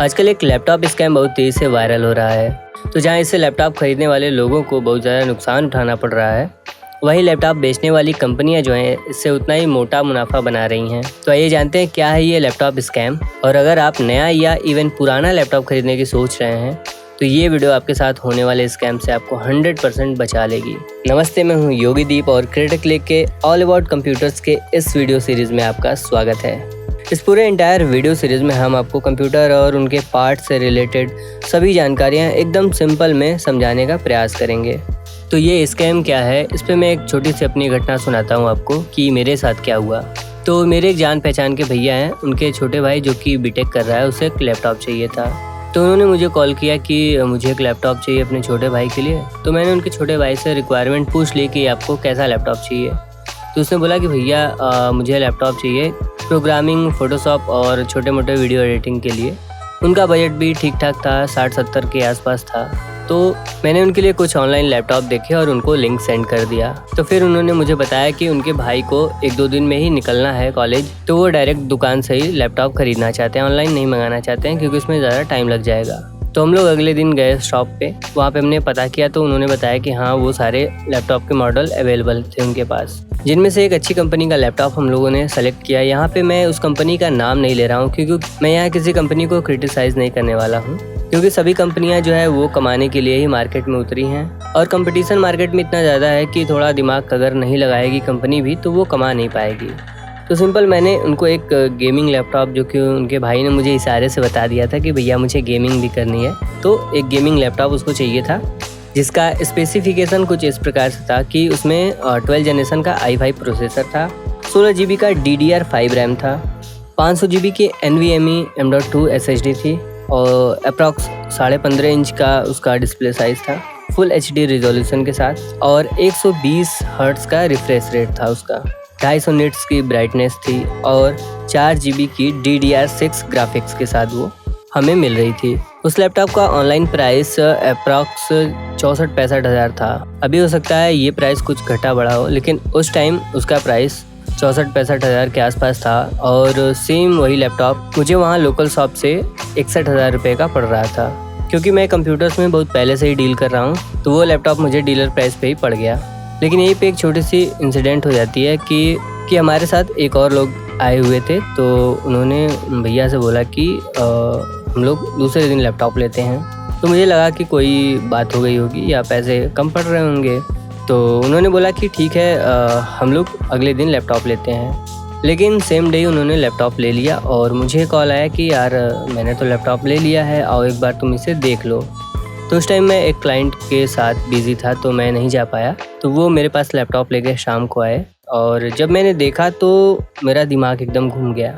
आजकल एक laptop scam बहुत तेज़ी से वायरल हो रहा है। तो जहां इससे लैपटॉप खरीदने वाले लोगों को बहुत ज़्यादा नुकसान उठाना पड़ रहा है, वहीं लैपटॉप बेचने वाली कंपनियां जो हैं इससे उतना ही मोटा मुनाफा बना रही हैं। तो आइए जानते हैं क्या है ये लैपटॉप स्कैम, और अगर आप नया या इवन पुराना लैपटॉप खरीदने की सोच रहे हैं तो ये वीडियो आपके साथ होने वाले स्कैम से आपको 100% बचा लेगी। नमस्ते, मैं हूँ योगी दीप और क्रिटिकल के ऑल अबाउट कंप्यूटर्स के इस वीडियो सीरीज़ में आपका स्वागत है। इस पूरे इंटायर वीडियो सीरीज़ में हम आपको कंप्यूटर और उनके पार्ट से रिलेटेड सभी जानकारियाँ एकदम सिंपल में समझाने का प्रयास करेंगे। तो ये स्कैम क्या है, इस पर मैं एक छोटी सी अपनी घटना सुनाता हूँ आपको कि मेरे साथ क्या हुआ। तो मेरे एक जान पहचान के भैया हैं, उनके छोटे भाई जो कि बीटेक कर रहा है, उसे एक लैपटॉप चाहिए था। तो उन्होंने मुझे कॉल किया कि मुझे एक लैपटॉप चाहिए अपने छोटे भाई के लिए। तो मैंने उनके छोटे भाई से रिक्वायरमेंट पूछ ली कि आपको कैसा लैपटॉप चाहिए। तो उसने बोला कि भैया मुझे लैपटॉप चाहिए प्रोग्रामिंग, फ़ोटोशॉप और छोटे मोटे वीडियो एडिटिंग के लिए। उनका बजट भी ठीक ठाक था, 60-70 के आसपास था। तो मैंने उनके लिए कुछ ऑनलाइन लैपटॉप देखे और उनको लिंक सेंड कर दिया। तो फिर उन्होंने मुझे बताया कि उनके भाई को 1-2 दिन में ही निकलना है कॉलेज, तो वो डायरेक्ट दुकान से ही लैपटॉप खरीदना चाहते हैं, ऑनलाइन नहीं मंगाना चाहते हैं क्योंकि उसमें ज़्यादा टाइम लग जाएगा। तो हम लोग अगले दिन गए शॉप पे, वहाँ पे हमने पता किया तो उन्होंने बताया कि हाँ, वो सारे लैपटॉप के मॉडल अवेलेबल थे उनके पास, जिनमें से एक अच्छी कंपनी का लैपटॉप हम लोगों ने सेलेक्ट किया। यहाँ पे मैं उस कंपनी का नाम नहीं ले रहा हूँ क्योंकि मैं यहाँ किसी कंपनी को क्रिटिसाइज़ नहीं करने वाला हूँ, क्योंकि सभी कंपनियाँ जो है वो कमाने के लिए ही मार्केट में उतरी हैं और कंपटीशन मार्केट में इतना ज़्यादा है कि थोड़ा दिमाग अगर नहीं लगाएगी कंपनी भी तो वो कमा नहीं पाएगी। तो सिंपल मैंने उनको एक गेमिंग लैपटॉप, जो कि उनके भाई ने मुझे इशारे से बता दिया था कि भैया मुझे गेमिंग भी करनी है, तो एक गेमिंग लैपटॉप उसको चाहिए था जिसका स्पेसिफिकेशन कुछ इस प्रकार से था कि उसमें 12 जनरेशन का i5 प्रोसेसर था, 16 GB का DDR5 रैम था, 500 GB की NVMe M.2 SSD थी और अप्रॉक्स 15.5 इंच का उसका डिस्प्ले साइज़ था, फुल HD रिजोल्यूशन के साथ, और 120 हर्ट्ज़ का रिफ्रेश रेट था उसका, 250 निट्स की ब्राइटनेस थी और 4 GB की DDR6 ग्राफिक्स के साथ वो हमें मिल रही थी। उस लैपटॉप का ऑनलाइन प्राइस अप्रॉक्स 64-65 हज़ार था। अभी हो सकता है ये प्राइस कुछ घटा बढ़ा हो, लेकिन उस टाइम उसका प्राइस 64-65 हज़ार के आसपास था। और सेम वही लैपटॉप मुझे वहाँ लोकल शॉप से 61,000 रुपये का पड़ रहा था। क्योंकि मैं कंप्यूटर्स में बहुत पहले से ही डील कर रहा हूँ तो वो लैपटॉप मुझे डीलर प्राइस पे ही पड़ गया। लेकिन यहीं पे एक छोटी सी इंसिडेंट हो जाती है कि हमारे साथ एक और लोग आए हुए थे। तो उन्होंने भैया से बोला कि हम लोग दूसरे दिन लैपटॉप लेते हैं। तो मुझे लगा कि कोई बात हो गई होगी या पैसे कम पड़ रहे होंगे। तो उन्होंने बोला कि ठीक है, हम लोग अगले दिन लैपटॉप लेते हैं। लेकिन सेम डे उन्होंने लैपटॉप ले लिया और मुझे कॉल आया कि यार मैंने तो लैपटॉप ले लिया है, आओ एक बार तुम इसे देख लो। तो उस टाइम मैं एक क्लाइंट के साथ बिज़ी था तो मैं नहीं जा पाया। तो वो मेरे पास लैपटॉप लेके शाम को आए और जब मैंने देखा तो मेरा दिमाग एकदम घूम गया।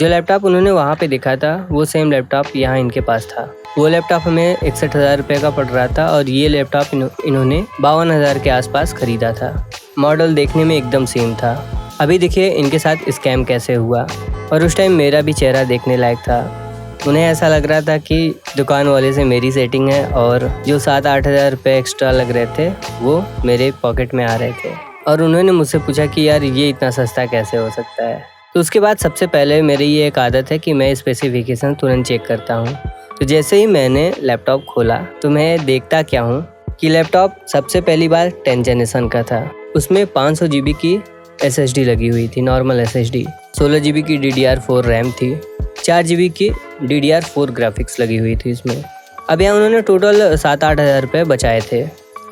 जो लैपटॉप उन्होंने वहाँ पे देखा था वो सेम लैपटॉप यहाँ इनके पास था। वो लैपटॉप हमें 61,000 रुपये का पड़ रहा था और ये लैपटॉप इन्होंने 52,000 के आसपास ख़रीदा था। मॉडल देखने में एकदम सेम था। अभी देखिए इनके साथ स्कैम कैसे हुआ। और उस टाइम मेरा भी चेहरा देखने लायक था। उन्हें ऐसा लग रहा था कि दुकान वाले से मेरी सेटिंग है और जो 7-8 हज़ार रुपये एक्स्ट्रा लग रहे थे वो मेरे पॉकेट में आ रहे थे। और उन्होंने मुझसे पूछा कि यार ये इतना सस्ता कैसे हो सकता है। तो उसके बाद सबसे पहले मेरी ये एक आदत है कि मैं स्पेसिफिकेशन तुरंत चेक करता हूँ। तो जैसे ही मैंने लैपटॉप खोला तो मैं देखता क्या हूँ कि लैपटॉप सबसे पहली बार 10 जनरेशन का था। उसमें 500 GB की SSD लगी हुई थी, नॉर्मल SSD, 16 GB की DDR4 रैम थी, 4 GB की DDR4 ग्राफिक्स लगी हुई थी इसमें। अब यहाँ उन्होंने टोटल 7-8 हज़ार रुपये बचाए थे।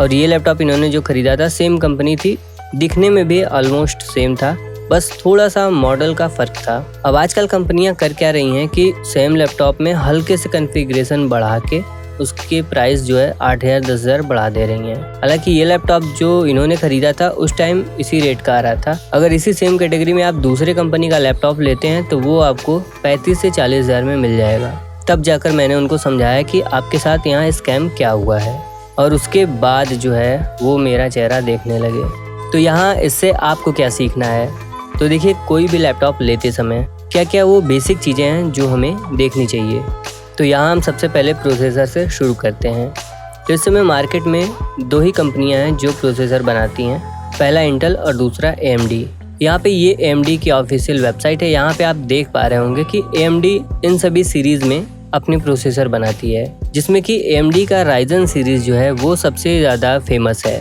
और ये लैपटॉप इन्होंने जो ख़रीदा था सेम कंपनी थी, दिखने में भी ऑलमोस्ट सेम था, बस थोड़ा सा मॉडल का फ़र्क था। अब आजकल कंपनियां कर क्या रही हैं कि सेम लैपटॉप में हल्के से कॉन्फ़िगरेशन बढ़ा के उसके प्राइस जो है 8,000-10,000 बढ़ा दे रही हैं। हालांकि ये लैपटॉप जो इन्होंने ख़रीदा था उस टाइम इसी रेट का आ रहा था। अगर इसी सेम कैटेगरी में आप दूसरे कंपनी का लैपटॉप लेते हैं तो वो आपको 35 से 40 हज़ार में मिल जाएगा। तब जाकर मैंने उनको समझाया कि आपके साथ यहाँ स्कैम क्या हुआ है, और उसके बाद जो है वो मेरा चेहरा देखने लगे। तो यहाँ इससे आपको क्या सीखना है, तो देखिए कोई भी लैपटॉप लेते समय क्या क्या वो बेसिक चीज़ें हैं जो हमें देखनी चाहिए। तो यहाँ हम सबसे पहले प्रोसेसर से शुरू करते हैं। तो इस समय मार्केट में 2 ही कंपनियाँ हैं जो प्रोसेसर बनाती हैं, पहला इंटेल और दूसरा AMD। यहाँ पे ये AMD की ऑफिशियल वेबसाइट है। यहाँ पे आप देख पा रहे होंगे कि AMD इन सभी सीरीज़ में अपनी प्रोसेसर बनाती है, जिसमें कि AMD का Ryzen सीरीज़ जो है वो सबसे ज़्यादा फेमस है।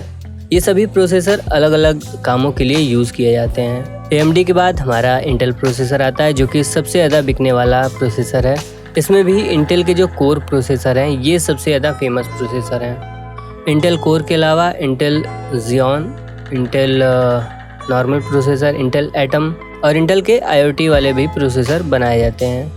ये सभी प्रोसेसर अलग अलग कामों के लिए यूज़ किए जाते हैं। AMD के बाद हमारा इंटेल प्रोसेसर आता है, जो कि सबसे ज़्यादा बिकने वाला प्रोसेसर है। इसमें भी इंटेल के जो कोर प्रोसेसर हैं ये सबसे ज़्यादा फेमस प्रोसेसर हैं। इंटेल कोर के अलावा Intel Xeon, Intel normal processor, Intel atom और इंटेल के IoT वाले भी प्रोसेसर बनाए जाते हैं।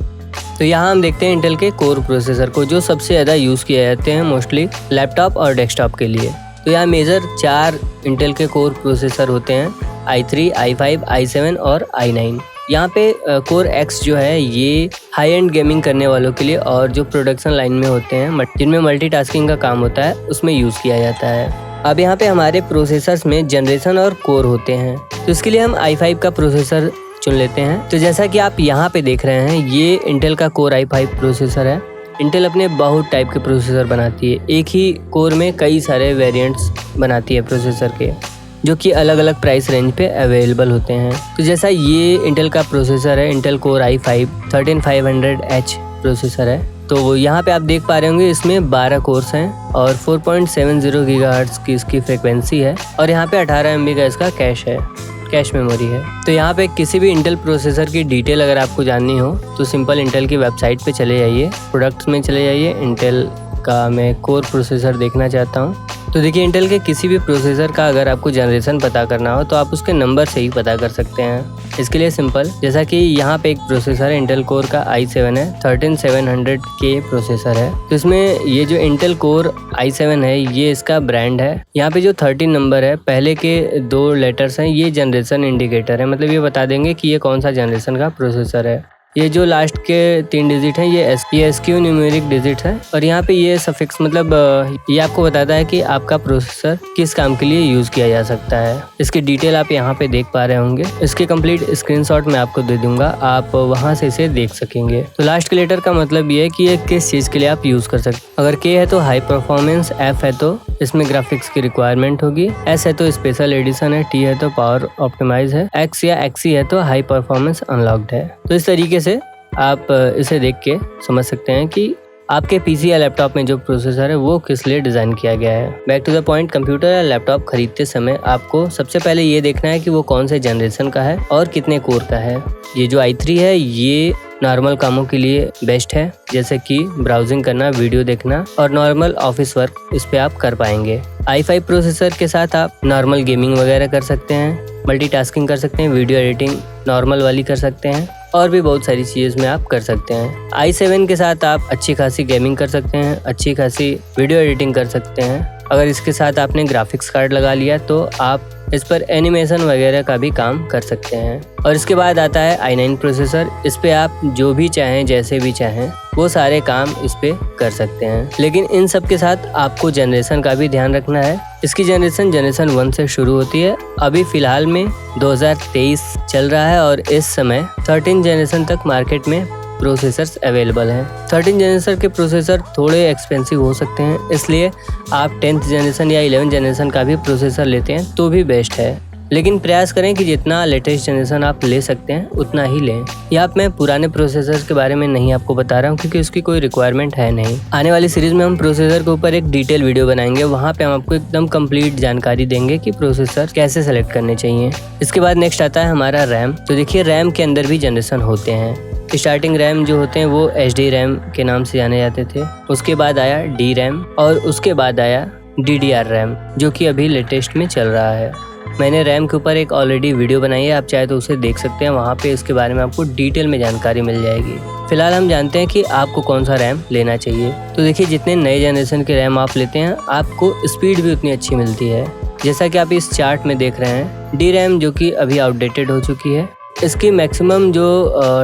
तो यहाँ हम देखते हैं इंटेल के कोर प्रोसेसर को, जो सबसे ज़्यादा यूज़ किए जाते हैं मोस्टली लैपटॉप और डेस्कटॉप के लिए। तो यहाँ मेजर 4 इंटेल के कोर प्रोसेसर होते हैं, i3, i5, i7 और i9। यहाँ पे कोर X जो है ये हाई एंड गेमिंग करने वालों के लिए और जो प्रोडक्शन लाइन में होते हैं, जिनमें मल्टीटास्किंग का काम होता है, उसमें यूज़ किया जाता है। अब यहाँ पे हमारे प्रोसेसर्स में जनरेशन और कोर होते हैं, तो इसके लिए हम i5 का प्रोसेसर चुन लेते हैं। तो जैसा कि आप यहाँ पे देख रहे हैं, ये इंटेल का कोर i5 प्रोसेसर है। इंटेल अपने बहुत टाइप के प्रोसेसर बनाती है, एक ही कोर में कई सारे वेरिएंट्स बनाती है प्रोसेसर के, जो कि अलग अलग प्राइस रेंज पे अवेलेबल होते हैं। तो जैसा ये इंटेल का प्रोसेसर है, Intel core i5 13500H processor है। तो वो यहाँ पे आप देख पा रहे होंगे, इसमें 12 कोर्स हैं और 4.70 गीगाहर्ट्ज़ की इसकी फ्रिक्वेंसी है और यहाँ पे 18 MB का इसका कैश मेमोरी है। तो यहाँ पे किसी भी इंटेल प्रोसेसर की डिटेल अगर आपको जाननी हो तो सिंपल इंटेल की वेबसाइट पे चले जाइए, प्रोडक्ट्स में चले जाइए, इंटेल का मैं कोर प्रोसेसर देखना चाहता हूँ। तो देखिए, इंटेल के किसी भी प्रोसेसर का अगर आपको जनरेशन पता करना हो तो आप उसके नंबर से ही पता कर सकते हैं। इसके लिए सिंपल, जैसा कि यहाँ पे एक प्रोसेसर है इंटेल कोर का i7 है, 13700K प्रोसेसर है। तो इसमें ये जो इंटेल कोर i7 है ये इसका ब्रांड है। यहाँ पे जो 13 नंबर है, पहले के 2 लेटर्स हैं, ये जनरेशन इंडिकेटर है, मतलब ये बता देंगे कि ये कौन सा जनरेशन का प्रोसेसर है। ये जो लास्ट के 3 डिजिट हैं ये SQ न्यूमेरिक डिजिट है और यहाँ पे ये सफिक्स, मतलब ये आपको बताता है कि आपका प्रोसेसर किस काम के लिए यूज़ किया जा सकता है। इसकी डिटेल आप यहाँ पे देख पा रहे होंगे। इसके कंप्लीट स्क्रीनशॉट मैं आपको दे दूंगा, आप वहाँ से इसे देख सकेंगे। तो लास्ट के लेटर का मतलब ये है कि ये किस चीज़ के लिए आप यूज़ कर सकते हैं। अगर K है तो हाई परफॉर्मेंस, F है तो इसमें ग्राफिक्स की रिक्वायरमेंट होगी, S है तो स्पेशल एडिशन है, T है तो पावर ऑप्टिमाइज है, X या XE है तो हाई परफॉर्मेंस अनलॉक्ड है। तो इस तरीके से आप इसे देख के समझ सकते हैं कि आपके पीसी या लैपटॉप में जो प्रोसेसर है वो किस लिए डिज़ाइन किया गया है। Back to the point, computer या लैपटॉप खरीदते समय आपको सबसे पहले ये देखना है कि वो कौन से जनरेशन का है और कितने कोर का है। ये जो i3 है ये नॉर्मल कामों के लिए बेस्ट है, जैसे कि ब्राउजिंग करना, वीडियो देखना और नॉर्मल ऑफिस वर्क इस पे आप कर पाएंगे। i5 प्रोसेसर के साथ आप नॉर्मल गेमिंग वगैरह कर सकते हैं, मल्टीटास्किंग कर सकते हैं, वीडियो एडिटिंग नॉर्मल वाली कर सकते हैं और भी बहुत सारी चीज़ में आप कर सकते हैं। i7 के साथ आप अच्छी खासी गेमिंग कर सकते हैं, अच्छी खासी वीडियो एडिटिंग कर सकते हैं। अगर इसके साथ आपने ग्राफिक्स कार्ड लगा लिया तो आप इस पर एनिमेशन वगैरह का भी काम कर सकते हैं। और इसके बाद आता है i9 प्रोसेसर। इस पे आप जो भी चाहें, जैसे भी चाहें, वो सारे काम इस पे कर सकते हैं। लेकिन इन सब के साथ आपको जनरेशन का भी ध्यान रखना है। इसकी जनरेशन 1 से शुरू होती है। अभी फ़िलहाल में 2023 चल रहा है और इस समय 13 जनरेशन तक मार्केट में प्रोसेसर्स अवेलेबल हैं। 13 जनरेशन के प्रोसेसर थोड़े एक्सपेंसिव हो सकते हैं, इसलिए आप 10th जनरेशन या 11th जनरेशन का भी प्रोसेसर लेते हैं तो भी बेस्ट है। लेकिन प्रयास करें कि जितना लेटेस्ट जनरेशन आप ले सकते हैं उतना ही लें। या आप मैं पुराने प्रोसेसर के बारे में नहीं आपको बता रहा हूँ क्योंकि उसकी कोई रिक्वायरमेंट है नहीं। आने वाली सीरीज़ में हम प्रोसेसर के ऊपर एक डिटेल वीडियो बनाएंगे, वहाँ पे हम आपको एकदम कंप्लीट जानकारी देंगे कि प्रोसेसर कैसे सेलेक्ट करने चाहिए। इसके बाद नेक्स्ट आता है हमारा रैम। तो देखिए, रैम के अंदर भी जनरेशन होते हैं। स्टार्टिंग रैम जो होते हैं वो HD रैम के नाम से जाने जाते थे, उसके बाद आया D रैम और उसके बाद आया DDR रैम, जो कि अभी लेटेस्ट में चल रहा है। मैंने रैम के ऊपर एक ऑलरेडी वीडियो बनाई है, आप चाहे तो उसे देख सकते हैं, वहाँ पे इसके बारे में आपको डिटेल में जानकारी मिल जाएगी। फिलहाल हम जानते हैं कि आपको कौन सा रैम लेना चाहिए। तो देखिए, जितने नए जनरेशन के रैम आप लेते हैं आपको स्पीड भी उतनी अच्छी मिलती है। जैसा कि आप इस चार्ट में देख रहे हैं, D रैम जो कि अभी आउटडेटेड हो चुकी है, इसकी मैक्सिमम जो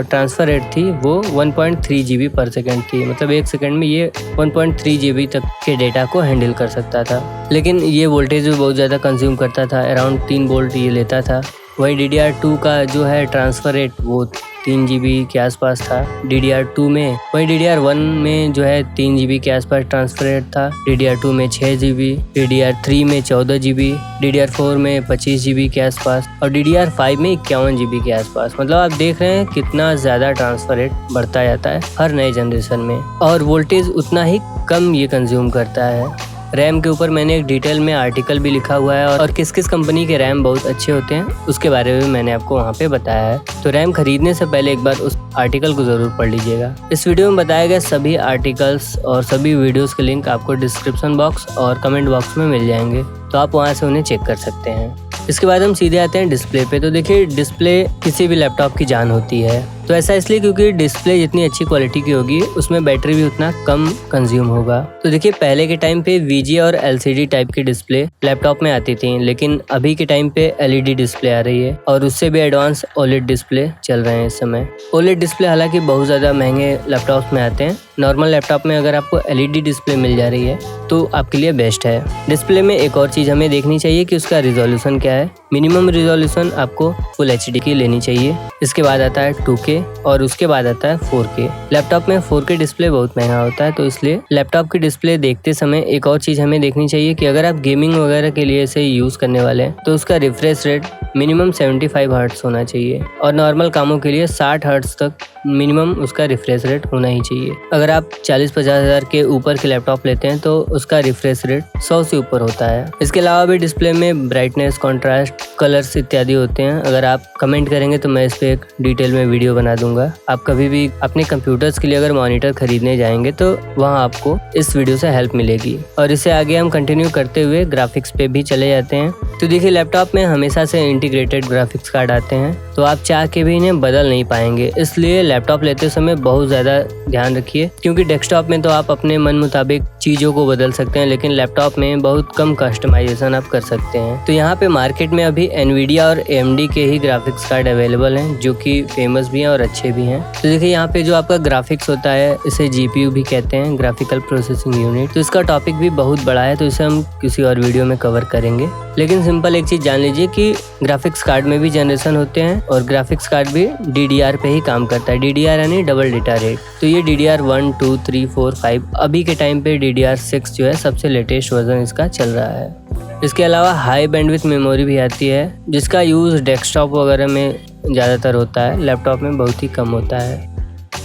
ट्रांसफ़र रेट थी वो 1.3 GB पर सेकेंड थी, मतलब 1 सेकेंड में ये 1.3 GB तक के डेटा को हैंडल कर सकता था। लेकिन ये वोल्टेज भी बहुत ज़्यादा कंज्यूम करता था, अराउंड 3 वोल्ट ये लेता था। वहीं DDR2 का जो है ट्रांसफ़र रेट वो 3 GB के आसपास था DDR2 में। वहीं DDR1 में जो है 3 GB के आसपास ट्रांसफ़र रेट था, DDR2 में 6 GB, DDR3 में 14 GB, DDR4 में 25 GB के आसपास और DDR5 में 51 GB के आसपास। मतलब आप देख रहे हैं कितना ज़्यादा ट्रांसफ़र रेट बढ़ता जाता है हर नए जनरेशन में, और वोल्टेज उतना ही कम ये कंज्यूम करता है। रैम के ऊपर मैंने एक डिटेल में आर्टिकल भी लिखा हुआ है और किस किस कंपनी के रैम बहुत अच्छे होते हैं उसके बारे में मैंने आपको वहाँ पे बताया है। तो रैम खरीदने से पहले एक बार उस आर्टिकल को ज़रूर पढ़ लीजिएगा। इस वीडियो में बताए गए सभी आर्टिकल्स और सभी वीडियोस के लिंक आपको डिस्क्रिप्शन बॉक्स और कमेंट बॉक्स में मिल जाएंगे, तो आप वहाँ से उन्हें चेक कर सकते हैं। इसके बाद हम सीधे आते हैं डिस्प्ले पे। तो देखिए, डिस्प्ले किसी भी लैपटॉप की जान होती है। तो ऐसा इसलिए क्योंकि डिस्प्ले जितनी अच्छी क्वालिटी की होगी उसमें बैटरी भी उतना कम कंज्यूम होगा। तो देखिए, पहले के टाइम पे VGA और LCD टाइप की डिस्प्ले लैपटॉप में आती थी, लेकिन अभी के टाइम पे LED डिस्प्ले आ रही है और उससे भी एडवांस OLED डिस्प्ले चल रहे हैं इस समय। OLED डिस्प्ले हालांकि बहुत ज़्यादा महंगे लैपटॉप में आते हैं। नॉर्मल लैपटॉप में अगर आपको LED डिस्प्ले मिल जा रही है तो आपके लिए बेस्ट है। डिस्प्ले में एक और चीज़ हमें देखनी चाहिए कि उसका रिजोल्यूशन क्या है। मिनिमम रिजोल्यूशन आपको फुल HD की लेनी चाहिए। इसके बाद आता है 2K और उसके बाद आता है 4K। लैपटॉप में 4K डिस्प्ले बहुत महंगा होता है, तो इसलिए लैपटॉप की डिस्प्ले देखते समय एक और चीज़ हमें देखनी चाहिए कि अगर आप गेमिंग वगैरह के लिए इसे यूज़ करने वाले हैं तो उसका रिफ्रेश रेट मिनिमम 75 हर्ट्ज होना चाहिए और नॉर्मल कामों के लिए 60 हर्ट्ज तक मिनिमम उसका रिफ्रेश रेट होना ही चाहिए। अगर आप 40-50 हज़ार के ऊपर के लैपटॉप लेते हैं तो उसका रिफ्रेश रेट 100 से ऊपर होता है। इसके अलावा भी डिस्प्ले में ब्राइटनेस, कॉन्ट्रास्ट, कलर्स इत्यादि होते हैं। अगर आप कमेंट करेंगे तो मैं इस पर एक डिटेल में वीडियो बना दूंगा। आप कभी भी अपने कंप्यूटर्स के लिए अगर मॉनिटर खरीदने जाएंगे तो वहाँ आपको इस वीडियो से हेल्प मिलेगी। और इससे आगे हम कंटिन्यू करते हुए ग्राफिक्स पे भी चले जाते हैं। तो देखिए, लैपटॉप में हमेशा से इंटीग्रेटेड ग्राफिक्स कार्ड आते हैं, तो आप चाह के भी इन्हें बदल नहीं पाएंगे। इसलिए लैपटॉप लेते समय बहुत ज़्यादा ध्यान रखिए, क्योंकि डेस्कटॉप में तो आप अपने मन मुताबिक चीज़ों को बदल सकते हैं, लेकिन लैपटॉप में बहुत कम कस्टमाइजेशन आप कर सकते हैं। तो यहाँ पे मार्केट में अभी NVIDIA और AMD के ही ग्राफिक्स कार्ड अवेलेबल हैं, जो कि फेमस भी हैं और अच्छे भी हैं। तो देखिए, यहाँ पे जो आपका ग्राफिक्स होता है इसे GPU भी कहते हैं, ग्राफिकल प्रोसेसिंग यूनिट। तो इसका टॉपिक भी बहुत बड़ा है, तो इसे हम किसी और वीडियो में कवर करेंगे। लेकिन सिंपल एक चीज़ जान लीजिए कि ग्राफिक्स कार्ड में भी जनरेशन होते हैं और ग्राफिक्स कार्ड भी DDR पे ही काम करता है। DDR यानी डबल डेटा रेट। तो ये DDR 1, 2, 3, 4, 5, अभी के टाइम पे DDR 6 जो है सबसे लेटेस्ट वर्जन इसका चल रहा है। इसके अलावा हाई बैंडविड्थ मेमोरी भी आती है, जिसका यूज़ डेस्कटॉप वगैरह में ज़्यादातर होता है, लैपटॉप में बहुत ही कम होता है।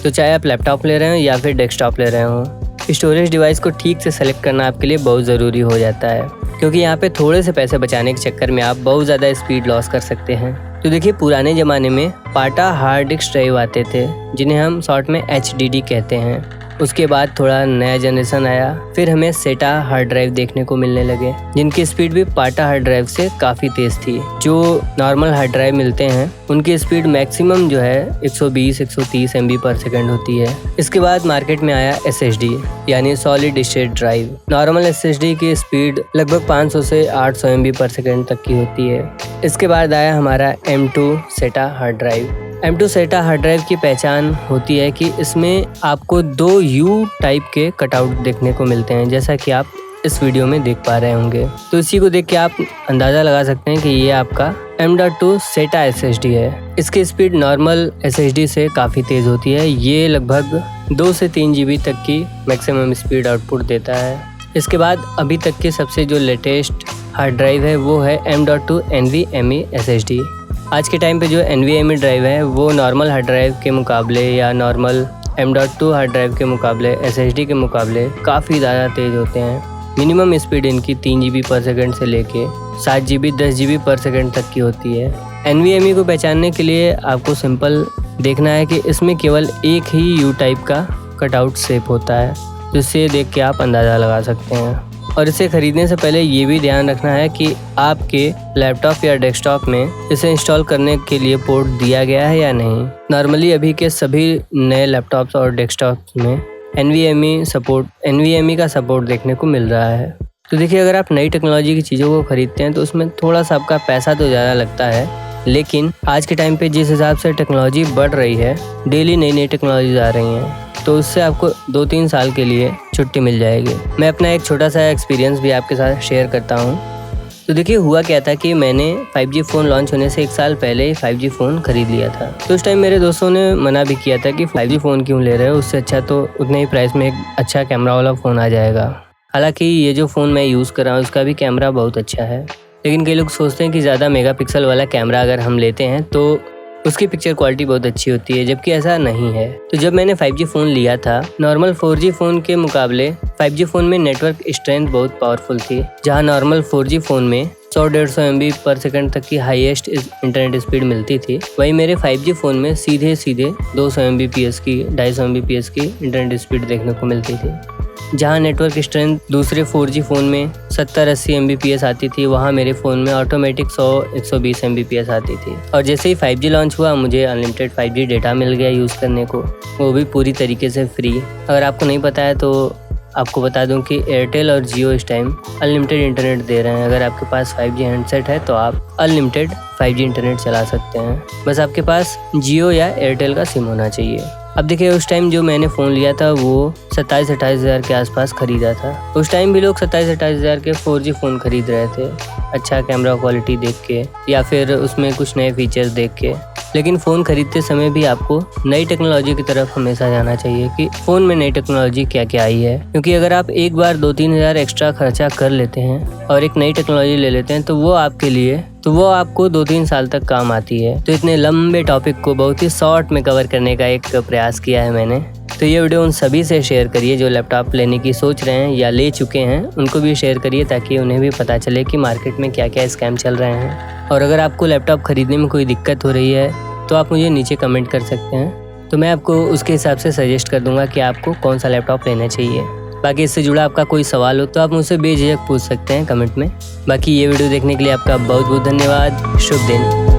तो चाहे आप लैपटॉप ले रहे हो या फिर डेस्कटॉप ले रहे हो, स्टोरेज डिवाइस को ठीक से सेलेक्ट करना आपके लिए बहुत ज़रूरी हो जाता है, क्योंकि यहाँ पे थोड़े से पैसे बचाने के चक्कर में आप बहुत ज़्यादा स्पीड लॉस कर सकते हैं। तो देखिए, पुराने ज़माने में पाटा हार्ड डिस्क ड्राइव आते थे, जिन्हें हम शॉर्ट में HDD कहते हैं। उसके बाद थोड़ा नया जनरेशन आया, फिर हमें SATA हार्ड ड्राइव देखने को मिलने लगे, जिनकी स्पीड भी पाटा हार्ड ड्राइव से काफ़ी तेज़ थी। जो नॉर्मल हार्ड ड्राइव मिलते हैं उनकी स्पीड मैक्सिमम जो है 120-130 MB/s होती है। इसके बाद मार्केट में आया SSD यानी solid state drive. Normal SSD की स्पीड लगभग 500 से 800 MB/s तक की होती है। इसके बाद आया हमारा M2 SATA hard drive. M2 SATA hard drive की पहचान होती है कि इसमें आपको 2 U टाइप के कटआउट देखने को मिलते हैं, जैसा कि आप इस वीडियो में देख पा रहे होंगे। तो इसी को देख के आप अंदाज़ा लगा सकते हैं कि ये आपका M.2 SATA SSD है। इसकी स्पीड नॉर्मल SSD से काफ़ी तेज़ होती है। ये लगभग 2 से 3 GB तक की मैक्सिमम स्पीड आउटपुट देता है। इसके बाद अभी तक की सबसे जो लेटेस्ट हार्ड ड्राइव है वो है M.2 NVMe SSD। आज के टाइम पे जो NVMe ड्राइव है वो नॉर्मल हार्ड ड्राइव के मुकाबले या नॉर्मल M.2 हार्ड ड्राइव के मुकाबले SSD के मुकाबले काफ़ी ज़्यादा तेज़ होते हैं। मिनिमम स्पीड इनकी 3 GB/s से लेके 7 GB 10 GB/s तक की होती है। NVMe को पहचानने के लिए आपको सिंपल देखना है कि इसमें केवल एक ही U टाइप का कटआउट शेप होता है, जिससे देख के आप अंदाज़ा लगा सकते हैं। और इसे ख़रीदने से पहले ये भी ध्यान रखना है कि आपके लैपटॉप या डेस्कटॉप में इसे इंस्टॉल करने के लिए पोर्ट दिया गया है या नहीं। नॉर्मली अभी के सभी नए लैपटॉप्स और डेस्कटॉप्स में NVMe का सपोर्ट देखने को मिल रहा है। तो देखिए, अगर आप नई टेक्नोलॉजी की चीज़ों को ख़रीदते हैं तो उसमें थोड़ा सा आपका पैसा तो ज़्यादा लगता है, लेकिन आज के टाइम पे जिस हिसाब से टेक्नोलॉजी बढ़ रही है, डेली नई नई टेक्नोलॉजीज आ रही हैं, तो उससे आपको 2-3 साल के लिए छुट्टी मिल जाएगी। मैं अपना एक छोटा सा एक्सपीरियंस भी आपके साथ शेयर करता हूँ। तो देखिए हुआ क्या था कि मैंने 5G फ़ोन लॉन्च होने से 1 साल पहले ही 5G फ़ोन ख़रीद लिया था। तो उस टाइम मेरे दोस्तों ने मना भी किया था कि 5G फ़ोन क्यों ले रहे हो, उससे अच्छा तो उतने ही प्राइस में एक अच्छा कैमरा वाला फ़ोन आ जाएगा। हालांकि ये जो फ़ोन मैं यूज़ कर रहा हूँ उसका भी कैमरा बहुत अच्छा है, लेकिन कई लोग सोचते हैं कि ज़्यादा मेगापिक्सल वाला कैमरा अगर हम लेते हैं तो उसकी पिक्चर क्वालिटी बहुत अच्छी होती है, जबकि ऐसा नहीं है। तो जब मैंने 5G फ़ोन लिया था, नॉर्मल 4G फ़ोन के मुकाबले 5G फ़ोन में नेटवर्क स्ट्रेंथ बहुत पावरफुल थी। जहां नॉर्मल 4G फ़ोन में 100-150 MB पर सेकंड तक की हाईएस्ट इंटरनेट स्पीड मिलती थी, वहीं मेरे 5G फ़ोन में सीधे 200 Mbps की 250 Mbps की इंटरनेट स्पीड देखने को मिलती थी। जहां नेटवर्क स्ट्रेंथ दूसरे 4G फ़ोन में 70-80 Mbps आती थी, वहां मेरे फ़ोन में ऑटोमेटिक 100-120 Mbps आती थी। और जैसे ही 5G लॉन्च हुआ, मुझे अनलिमिटेड 5G डेटा मिल गया यूज़ करने को, वो भी पूरी तरीके से फ्री। अगर आपको नहीं पता है तो आपको बता दूं कि एयरटेल और जियो इस टाइम अनलिमिटेड इंटरनेट दे रहे हैं। अगर आपके पास 5G हैंडसेट है तो आप अनलिमिटेड 5G इंटरनेट चला सकते हैं, बस आपके पास जियो या एयरटेल का सिम होना चाहिए। अब देखिए उस टाइम जो मैंने फ़ोन लिया था वो 27-28 हज़ार के आसपास ख़रीदा था। उस टाइम भी लोग 27-28 हज़ार के 4G फ़ोन ख़रीद रहे थे, अच्छा कैमरा क्वालिटी देख के या फिर उसमें कुछ नए फीचर्स देख के। लेकिन फ़ोन ख़रीदते समय भी आपको नई टेक्नोलॉजी की तरफ हमेशा जाना चाहिए कि फ़ोन में नई टेक्नोलॉजी क्या क्या आई है, क्योंकि अगर आप एक बार 2-3 हज़ार एक्स्ट्रा खर्चा कर लेते हैं और एक नई टेक्नोलॉजी ले लेते हैं तो वो आपको 2-3 साल तक काम आती है। तो इतने लंबे टॉपिक को बहुत ही शॉर्ट में कवर करने का एक प्रयास किया है मैंने। तो ये वीडियो उन सभी से शेयर करिए जो लैपटॉप लेने की सोच रहे हैं या ले चुके हैं, उनको भी शेयर करिए ताकि उन्हें भी पता चले कि मार्केट में क्या क्या स्कैम चल रहे हैं। और अगर आपको लैपटॉप ख़रीदने में कोई दिक्कत हो रही है तो आप मुझे नीचे कमेंट कर सकते हैं, तो मैं आपको उसके हिसाब से सजेस्ट कर दूंगा कि आपको कौन सा लैपटॉप लेना चाहिए। बाकी इससे जुड़ा आपका कोई सवाल हो तो आप मुझसे बेझिझक पूछ सकते हैं कमेंट में। बाकी ये वीडियो देखने के लिए आपका बहुत बहुत धन्यवाद। शुभ दिन।